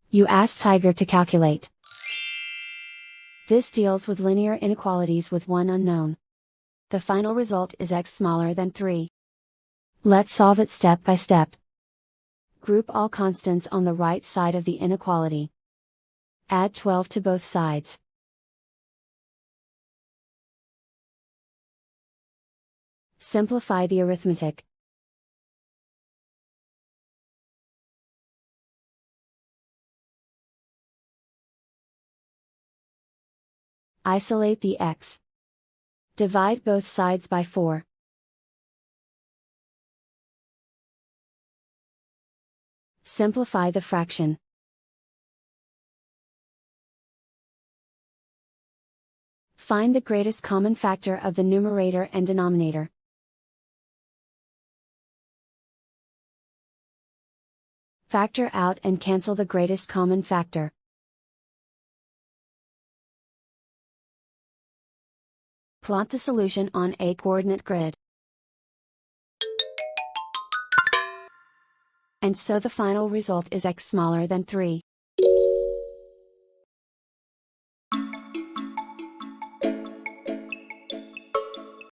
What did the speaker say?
You ask Tiger to calculate. This deals with linear inequalities with one unknown. The final result is x smaller than 3. Let's solve it step by step. Group all constants on the right side of the inequality. Add 12 to both sides. Simplify the arithmetic. Isolate the x. Divide both sides by 4. Simplify the fraction. Find the greatest common factor of the numerator and denominator. Factor out and cancel the greatest common factor. Plot the solution on a coordinate grid. And so the final result is x smaller than 3.